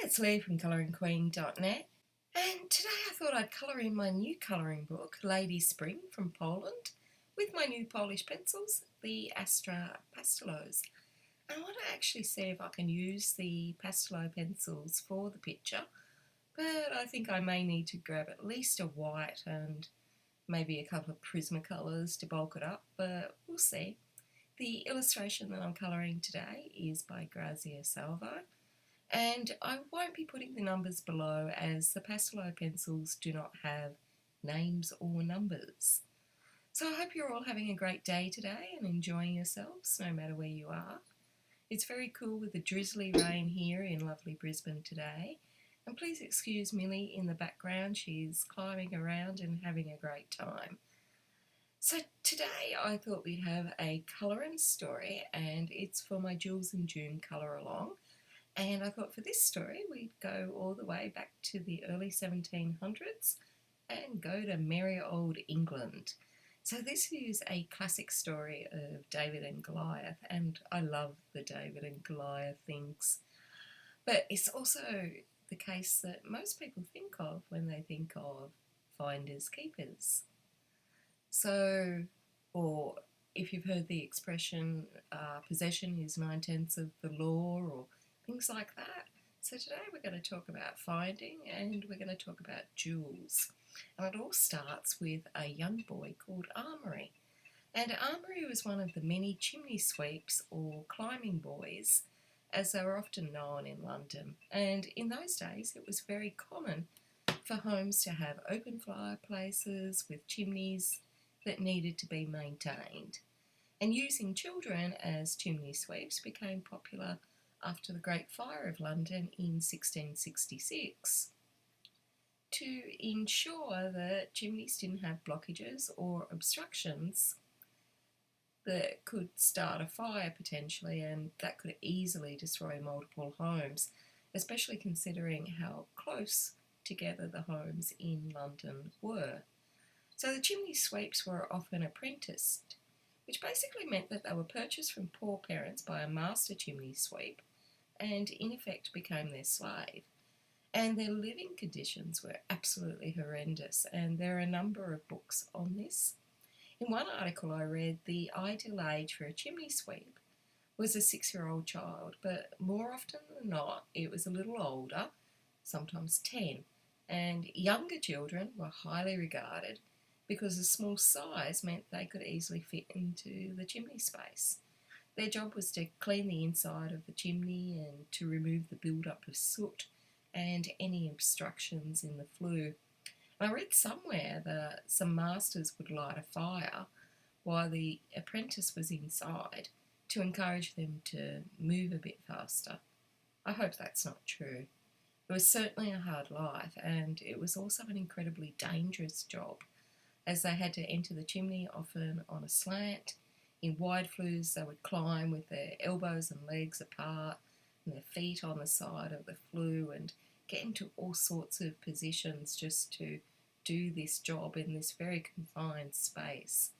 it's Lee from colouringqueen.net, and today I thought I'd colour in my new colouring book, Lady Spring from Poland, with my new Polish pencils, the Astra Pastelowe. And I want to actually see if I can use the Pastelowe pencils for the picture, but I think I may need to grab at least a white and maybe a couple of Prismacolors to bulk it up, but we'll see. The illustration that I'm colouring today is by Grazia Salvo, and I won't be putting the numbers below as the Pastelowe pencils do not have names or numbers. So I hope you're all having a great day today and enjoying yourselves no matter where you are. It's very cool with the drizzly rain here in lovely Brisbane today, and please excuse Millie in the background, she's climbing around and having a great time. So today I thought we'd have a colouring story, and it's for my Jules and June colour along. And I thought for this story we'd go all the way back to the early 1700s and go to merry old England. So this is a classic story of David and Goliath, and I love the David and Goliath things. But it's also the case that most people think of when they think of finders keepers. So, or if you've heard the expression, possession is 9/10 of the law, or things like that. So today we're going to talk about finding, and we're going to talk about jewels. And it all starts with a young boy called Amory. And Amory was one of the many chimney sweeps or climbing boys, as they were often known in London. And in those days it was very common for homes to have open fireplaces with chimneys that needed to be maintained. And using children as chimney sweeps became popular after the Great Fire of London in 1666. To ensure that chimneys didn't have blockages or obstructions that could start a fire potentially, and that could easily destroy multiple homes, especially considering how close together the homes in London were. So the chimney sweeps were often apprenticed, which basically meant that they were purchased from poor parents by a master chimney sweep and in effect became their slave. And their living conditions were absolutely horrendous, and there are a number of books on this. In one article I read, the ideal age for a chimney sweep was a 6-year-old child, but more often than not it was a little older, sometimes 10, and younger children were highly regarded because the small size meant they could easily fit into the chimney space. Their job was to clean the inside of the chimney and to remove the build-up of soot and any obstructions in the flue. I read somewhere that some masters would light a fire while the apprentice was inside to encourage them to move a bit faster. I hope that's not true. It was certainly a hard life, and it was also an incredibly dangerous job, as they had to enter the chimney often on a slant. In wide flues they would climb with their elbows and legs apart and their feet on the side of the flue and get into all sorts of positions just to do this job in this very confined space.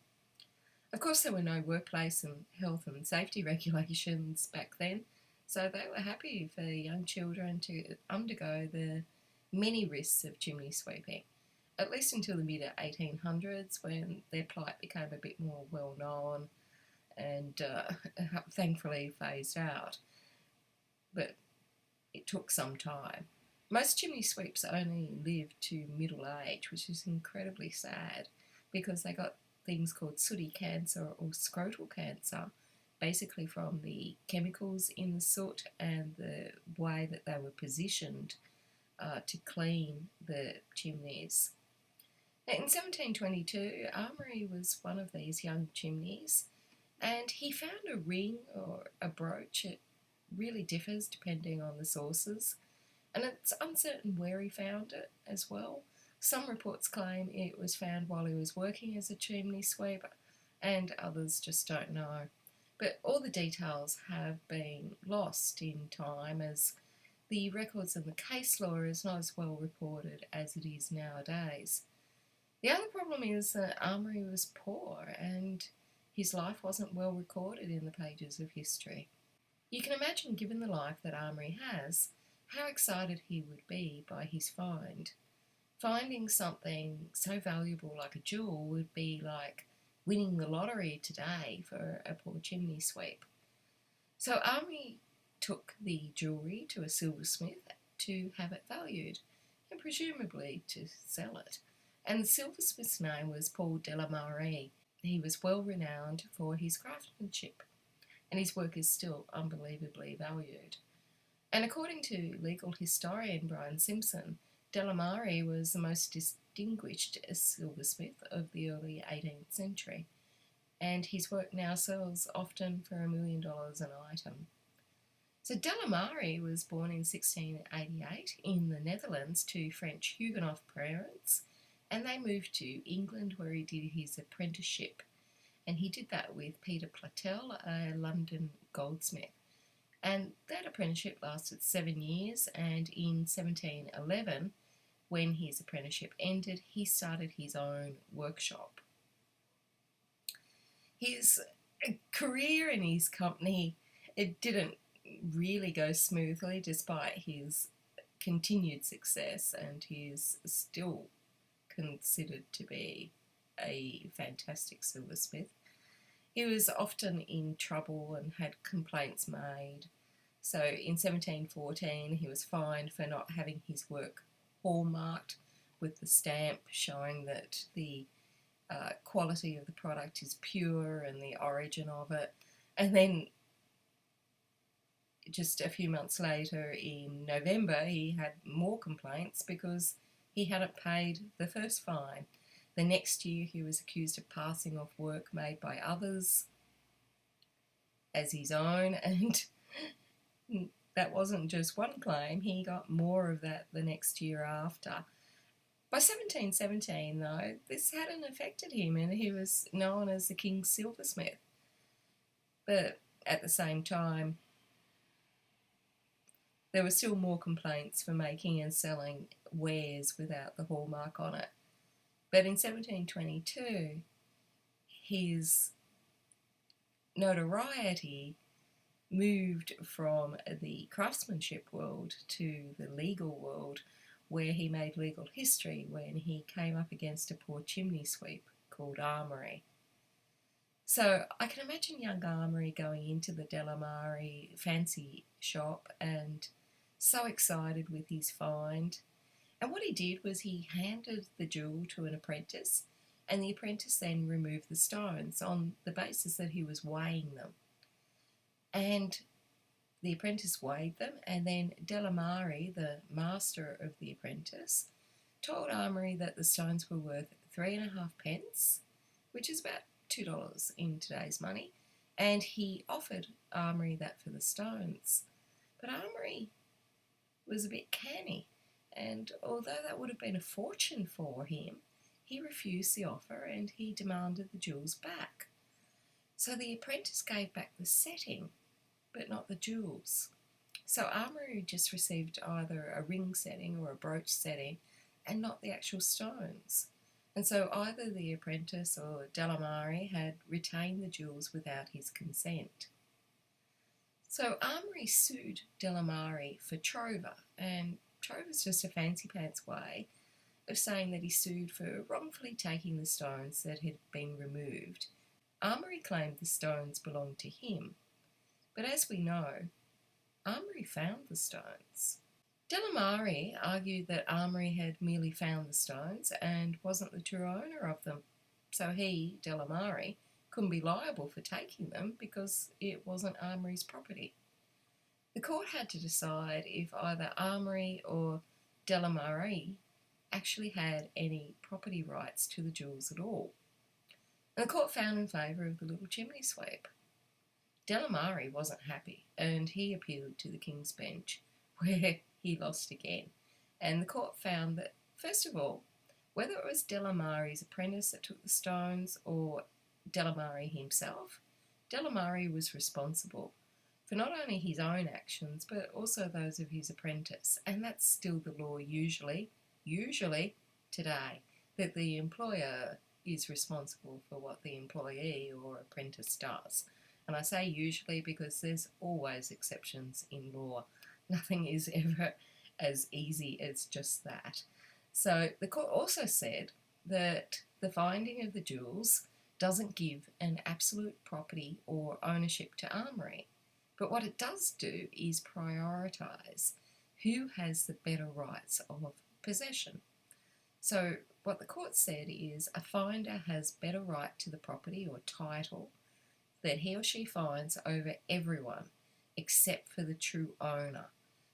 Of course there were no workplace and health and safety regulations back then, so they were happy for young children to undergo the many risks of chimney sweeping, at least until the mid-1800s when their plight became a bit more well known and thankfully phased out. But it took some time. Most chimney sweeps only lived to middle age, which is incredibly sad because they got things called sooty cancer or scrotal cancer, basically from the chemicals in the soot and the way that they were positioned to clean the chimneys. Now, in 1722, Amory was one of these young chimneys, and he found a ring or a brooch. It really differs depending on the sources, and it's uncertain where he found it as well. Some reports claim it was found while he was working as a chimney sweep, and others just don't know. But all the details have been lost in time, as the records in the case law is not as well reported as it is nowadays. The other problem is that Amory was poor and his life wasn't well recorded in the pages of history. You can imagine, given the life that Amory has, how excited he would be by his find. Finding something so valuable like a jewel would be like winning the lottery today for a poor chimney sweep. So Armory took the jewellery to a silversmith to have it valued and presumably to sell it. And the silversmith's name was Paul Delamare. He was well renowned for his craftsmanship, and his work is still unbelievably valued. And according to legal historian Brian Simpson, Delamare was the most distinguished silversmith of the early 18th century, and his work now sells often for $1 million an item. So Delamare was born in 1688 in the Netherlands to French Huguenot parents, and they moved to England where he did his apprenticeship. And he did that with Peter Platell, a London goldsmith. And that apprenticeship lasted 7 years, and in 1711, when his apprenticeship ended, he started his own workshop. His career in his company, it didn't really go smoothly despite his continued success, and he is still considered to be a fantastic silversmith. He was often in trouble and had complaints made. So in 1714 he was fined for not having his work hallmarked with the stamp showing that the quality of the product is pure and the origin of it. And then just a few months later in November he had more complaints because he hadn't paid the first fine. The next year he was accused of passing off work made by others as his own, and that wasn't just one claim, he got more of that the next year after. By 1717, though, this hadn't affected him, and he was known as the King's silversmith. But at the same time, there were still more complaints for making and selling wares without the hallmark on it. But in 1722, his notoriety moved from the craftsmanship world to the legal world, where he made legal history when he came up against a poor chimney sweep called Armory. So I can imagine young Armory going into the Delamare fancy shop and so excited with his find. And what he did was he handed the jewel to an apprentice, and the apprentice then removed the stones on the basis that he was weighing them. And the apprentice weighed them, and then Delamare, the master of the apprentice, told Armory that the stones were worth 3.5 pence, which is about $2 in today's money, and he offered Armory that for the stones. But Armory was a bit canny, and although that would have been a fortune for him, he refused the offer and he demanded the jewels back. So the apprentice gave back the setting, but not the jewels. So Armory just received either a ring setting or a brooch setting and not the actual stones. And so either the apprentice or Delamare had retained the jewels without his consent. So Armory sued Delamare for trover, and trover's just a fancy pants way of saying that he sued for wrongfully taking the stones that had been removed. Armory claimed the stones belonged to him, but as we know, Armory found the stones. Delamare argued that Armory had merely found the stones and wasn't the true owner of them, so he, Delamare, couldn't be liable for taking them because it wasn't Armory's property. The court had to decide if either Armory or Delamare actually had any property rights to the jewels at all. And the court found in favour of the little chimney sweep. Delamare wasn't happy, and he appealed to the King's Bench, where he lost again. And the court found that, first of all, whether it was Delamare's apprentice that took the stones or Delamare himself, Delamare was responsible for not only his own actions, but also those of his apprentice. And that's still the law usually today, that the employer is responsible for what the employee or apprentice does. And I say usually because there's always exceptions in law. Nothing is ever as easy as just that. So the court also said that the finding of the jewels doesn't give an absolute property or ownership to Armoury, but what it does do is prioritise who has the better rights of possession. So what the court said is a finder has better right to the property or title that he or she finds over everyone except for the true owner.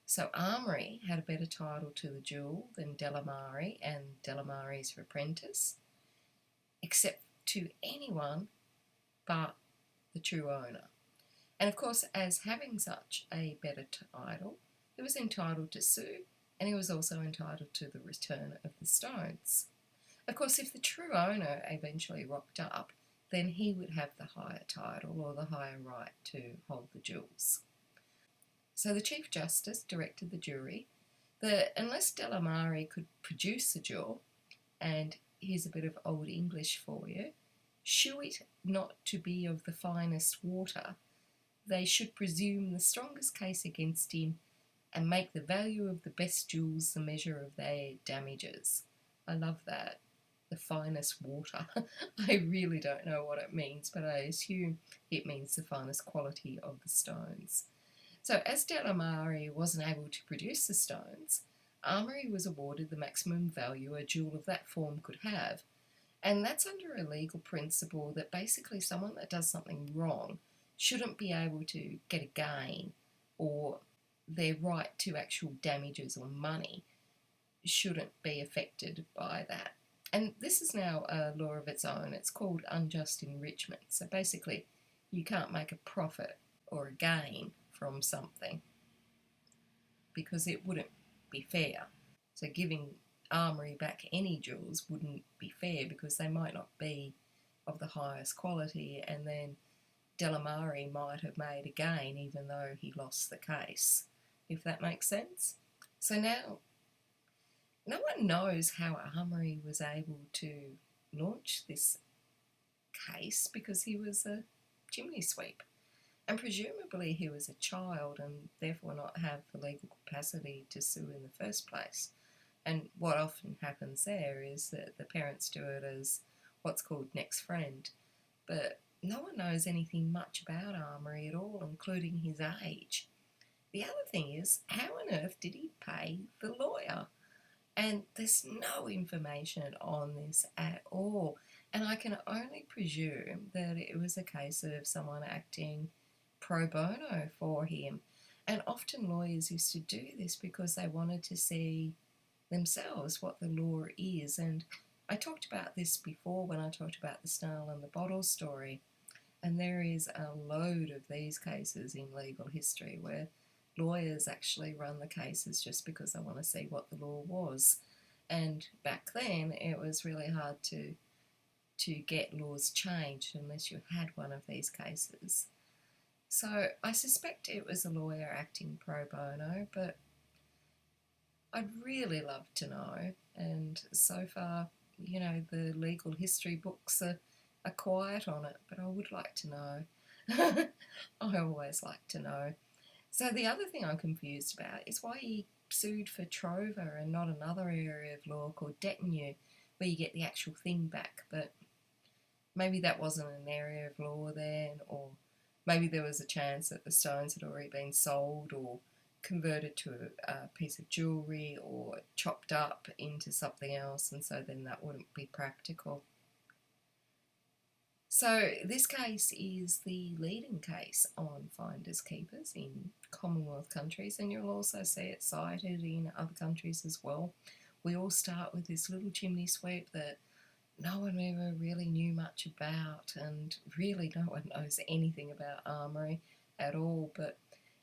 So Armoury had a better title to the jewel than Delamare and Delamare's apprentice, except to anyone but the true owner. And of course, as having such a better title, he was entitled to sue, and he was also entitled to the return of the stones. Of course, if the true owner eventually rocked up, then he would have the higher title or the higher right to hold the jewels. So the Chief Justice directed the jury that unless Delamare could produce the jewel, and here's a bit of Old English for you, shew it not to be of the finest water, they should presume the strongest case against him and make the value of the best jewels the measure of their damages. I love that. The finest water. I really don't know what it means, but I assume it means the finest quality of the stones. So as Delamare wasn't able to produce the stones, Armoury was awarded the maximum value a jewel of that form could have. And that's under a legal principle that basically someone that does something wrong shouldn't be able to get a gain, or their right to actual damages or money shouldn't be affected by that. And this is now a law of its own. It's called Unjust Enrichment. So basically, you can't make a profit or a gain from something because it wouldn't be fair. So giving Armoury back any jewels wouldn't be fair because they might not be of the highest quality, and then Delamare might have made a gain even though he lost the case, if that makes sense. So now, no one knows how Armoury was able to launch this case because he was a chimney sweep. And presumably he was a child and therefore not have the legal capacity to sue in the first place. And what often happens there is that the parents do it as what's called next friend. But no one knows anything much about Armoury at all, including his age. The other thing is, how on earth did he pay the lawyer? And there's no information on this at all. And I can only presume that it was a case of someone acting pro bono for him. And often lawyers used to do this because they wanted to see themselves what the law is. And I talked about this before when I talked about the snail and the bottle story. And there is a load of these cases in legal history where lawyers actually run the cases just because they want to see what the law was. And back then it was really hard to get laws changed unless you had one of these cases. So I suspect it was a lawyer acting pro bono, but I'd really love to know. And so far, the legal history books are quiet on it, but I would like to know. I always like to know. So the other thing I'm confused about is why he sued for trover and not another area of law called detenue, where you get the actual thing back. But maybe that wasn't an area of law then, or maybe there was a chance that the stones had already been sold or converted to a piece of jewellery or chopped up into something else, and so then that wouldn't be practical. So this case is the leading case on finders keepers in Commonwealth countries, and you'll also see it cited in other countries as well. We all start with this little chimney sweep that no one ever really knew much about, and really no one knows anything about Armoury at all. But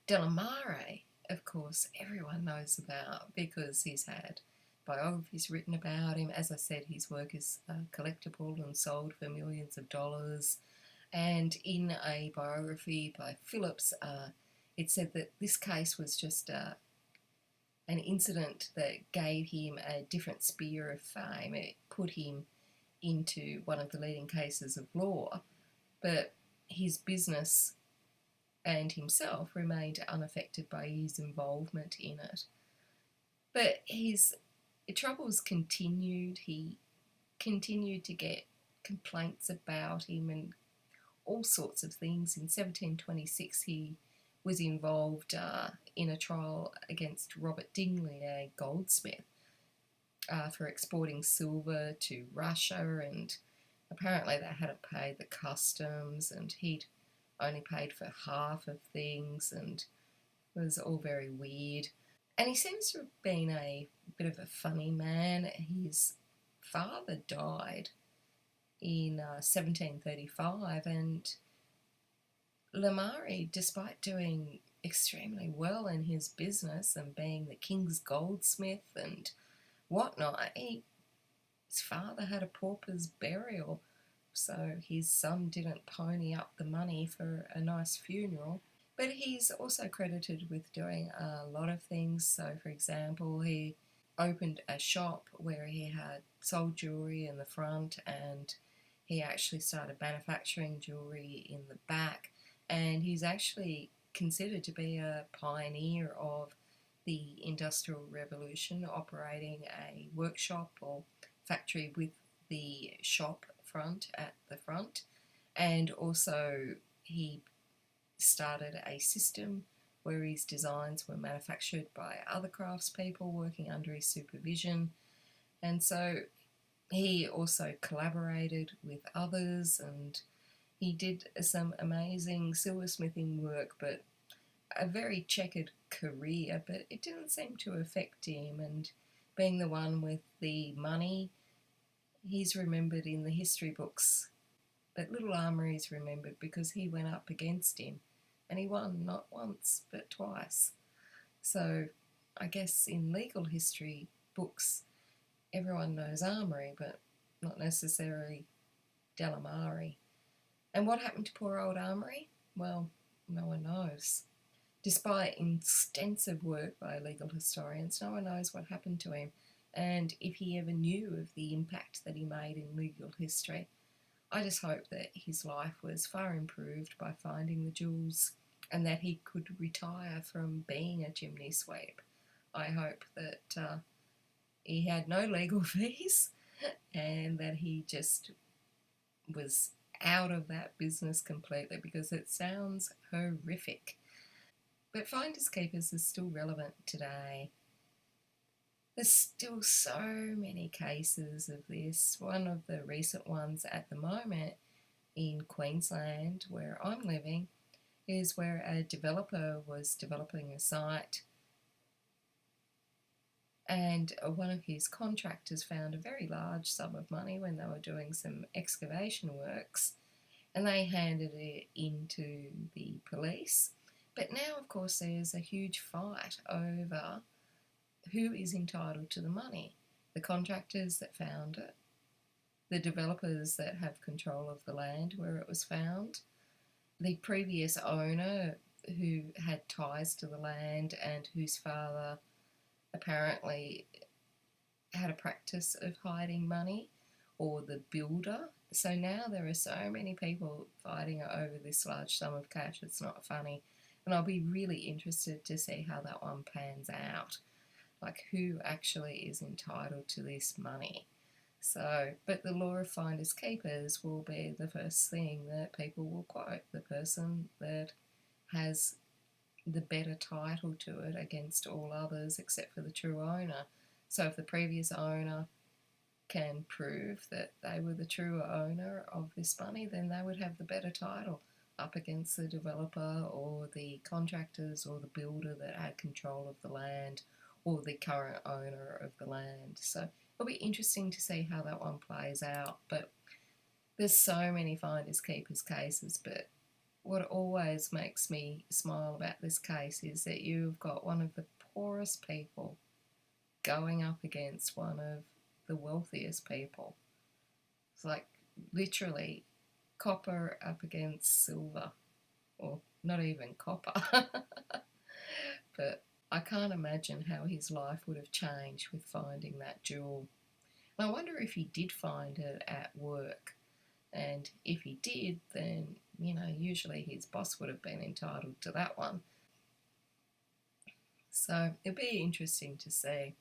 Delamare, of course, everyone knows about because he's had biographies written about him. As I said, his work is collectible and sold for millions of dollars. And in a biography by Phillips, it said that this case was just an incident that gave him a different sphere of fame. It put him into one of the leading cases of law, but his business and himself remained unaffected by his involvement in it. But his troubles continued. He continued to get complaints about him and all sorts of things. In 1726, he was involved in a trial against Robert Dingley, a goldsmith, for exporting silver to Russia, and apparently they had to pay the customs, and he'd only paid for half of things, and it was all very weird. And he seems to have been a bit of a funny man. His father died in 1735, and Lamari, despite doing extremely well in his business and being the king's goldsmith and whatnot, his father had a pauper's burial, so his son didn't pony up the money for a nice funeral. But he's also credited with doing a lot of things. So, for example, he opened a shop where he had sold jewellery in the front, and he actually started manufacturing jewellery in the back, and he's actually considered to be a pioneer of the Industrial Revolution, operating a workshop or factory with the shop front at the front. And also he started a system where his designs were manufactured by other craftspeople working under his supervision. And so he also collaborated with others, and he did some amazing silversmithing work, but a very checkered career, but it didn't seem to affect him. And being the one with the money, he's remembered in the history books. But Little Armoury is remembered because he went up against him, and he won not once but twice. So I guess in legal history books, everyone knows Armoury, but not necessarily Delamare. And what happened to poor old Armoury? Well, no one knows. Despite extensive work by legal historians, no one knows what happened to him and if he ever knew of the impact that he made in legal history. I just hope that his life was far improved by finding the jewels and that he could retire from being a chimney sweep. I hope that he had no legal fees and that he just was out of that business completely, because it sounds horrific. But finders keepers is still relevant today. There's still so many cases of this. One of the recent ones at the moment in Queensland, where I'm living, is where a developer was developing a site, and one of his contractors found a very large sum of money when they were doing some excavation works, and they handed it into the police. But now, of course, there's a huge fight over who is entitled to the money. The contractors that found it, the developers that have control of the land where it was found, the previous owner who had ties to the land and whose father apparently had a practice of hiding money, or the builder. So now there are so many people fighting over this large sum of cash, it's not funny. And I'll be really interested to see how that one pans out, like who actually is entitled to this money. So, but the law of finders keepers will be the first thing that people will quote, the person that has the better title to it against all others except for the true owner. So if the previous owner can prove that they were the true owner of this money, then they would have the better title up against the developer or the contractors or the builder that had control of the land or the current owner of the land. So it'll be interesting to see how that one plays out. But there's so many finders keepers cases, but what always makes me smile about this case is that you've got one of the poorest people going up against one of the wealthiest people. It's like literally copper up against silver, or not even copper. But I can't imagine how his life would have changed with finding that jewel. And I wonder if he did find it at work. And if he did, then usually his boss would have been entitled to that one. So it'll be interesting to see.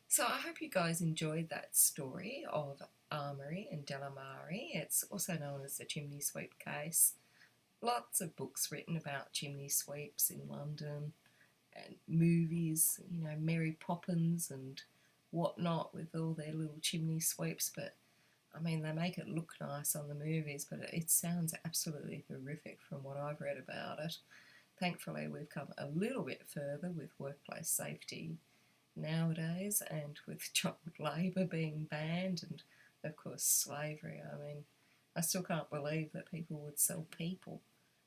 So I hope you guys enjoyed that story of Armory and Delamare. It's also known as the Chimney Sweep case. Lots of books written about chimney sweeps in London, and movies, Mary Poppins and whatnot with all their little chimney sweeps. But I mean, they make it look nice on the movies, but it sounds absolutely horrific from what I've read about it. Thankfully, we've come a little bit further with workplace safety nowadays, and with child labour being banned, and of course slavery. I mean, I still can't believe that people would sell people.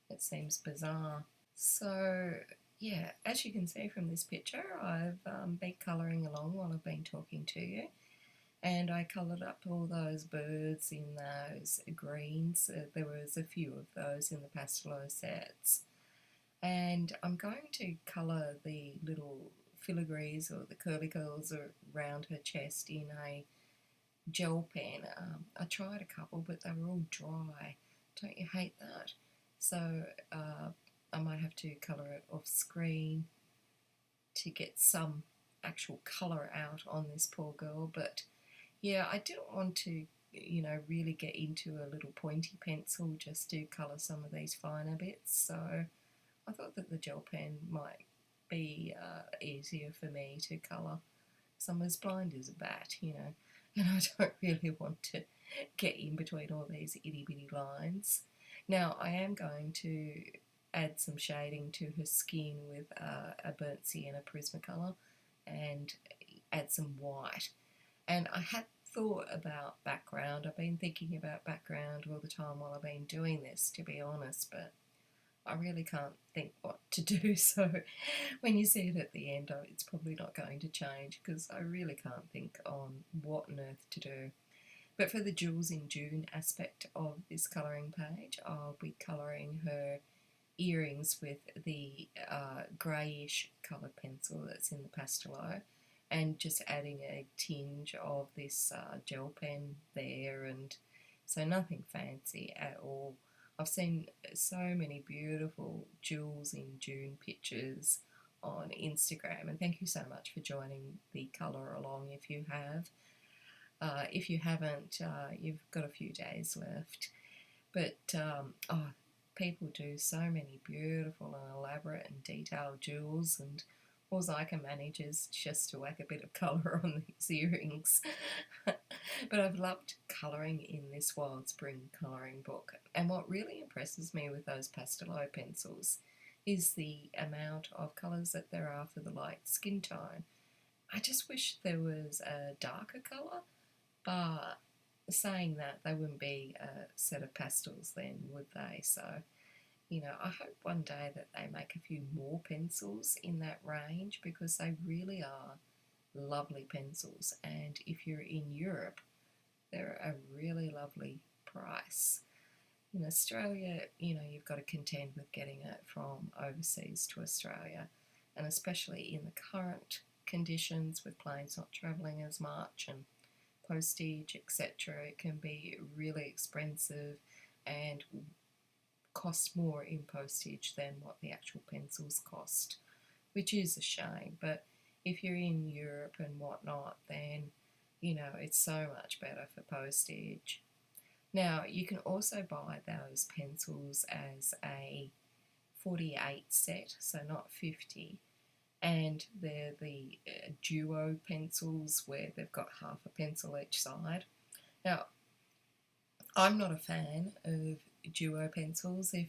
It seems bizarre. So yeah, as you can see from this picture, I've been colouring along while I've been talking to you, and I coloured up all those birds in those greens. There was a few of those in the Pastelowe sets, and I'm going to colour the little filigrees or the curly curls around her chest in a gel pen. I tried a couple, but they were all dry. Don't you hate that? So I might have to colour it off screen to get some actual colour out on this poor girl. But yeah, I didn't want to, really get into a little pointy pencil just to colour some of these finer bits. So I thought that the gel pen might be easier for me to colour. So I'm as blind as a bat, and I don't really want to get in between all these itty bitty lines. Now I am going to add some shading to her skin with a burnt sienna Prismacolor and add some white. And I had thought about background. I've been thinking about background all the time while I've been doing this, to be honest, but I really can't think what to do. So when you see it at the end, it's probably not going to change because I really can't think on what on earth to do. But for the Jewels in June aspect of this colouring page, I'll be colouring her earrings with the greyish coloured pencil that's in the Pastelowe, and just adding a tinge of this gel pen there, and so nothing fancy at all. I've seen so many beautiful Jewels in June pictures on Instagram, and thank you so much for joining the colour along if you have. If you haven't, you've got a few days left. But people do so many beautiful and elaborate and detailed jewels, and all I can manage is just to whack a bit of colour on these earrings. But I've loved colouring in this Wild Spring colouring book, and what really impresses me with those Pastelowe pencils is the amount of colours that there are for the light skin tone. I just wish there was a darker colour, but saying that, they wouldn't be a set of pastels then, would they? So, I hope one day that they make a few more pencils in that range, because they really are lovely pencils, and if you're in Europe, they're a really lovely price. In Australia, you've got to contend with getting it from overseas to Australia, and especially in the current conditions with planes not travelling as much and postage, etc., it can be really expensive and cost more in postage than what the actual pencils cost, which is a shame. But if you're in Europe and whatnot, then it's so much better for postage. Now you can also buy those pencils as a 48 set, so not 50, and they're the duo pencils where they've got half a pencil each side. Now, I'm not a fan of duo pencils. If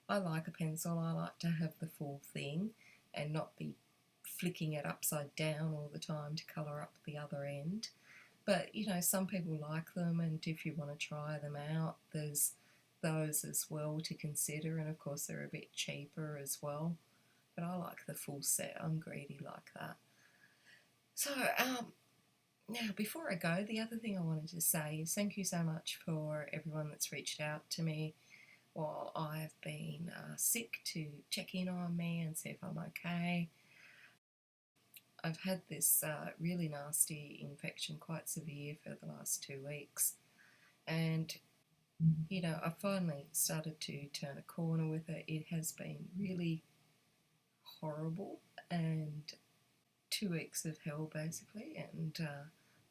I like a pencil, I like to have the full thing and not be flicking it upside down all the time to colour up the other end. But, some people like them, and if you want to try them out, there's those as well to consider, and of course they're a bit cheaper as well. But I like the full set. I'm greedy like that. So, now before I go, the other thing I wanted to say is thank you so much for everyone that's reached out to me while I've been sick, to check in on me and see if I'm okay. I've had this really nasty infection, quite severe, for the last 2 weeks, and You know, I finally started to turn a corner with it. It has been really horrible, and 2 weeks of hell basically, and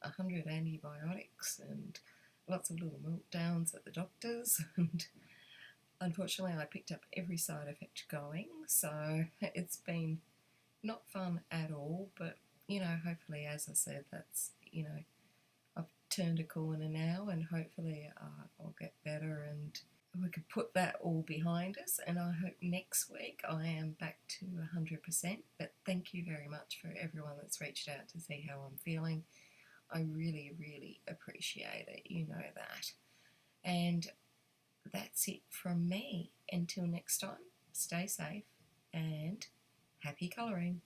100 antibiotics, and lots of little meltdowns at the doctor's. And unfortunately, I picked up every side effect going, so it's been not fun at all. But you know, hopefully, as I said, that's, you know, I've turned a corner now, and hopefully I'll get better and we could put that all behind us. And I hope next week I am back to 100%. But thank you very much for everyone that's reached out to see how I'm feeling. I really, really appreciate it. You know that. And that's it from me. Until next time, stay safe and happy colouring.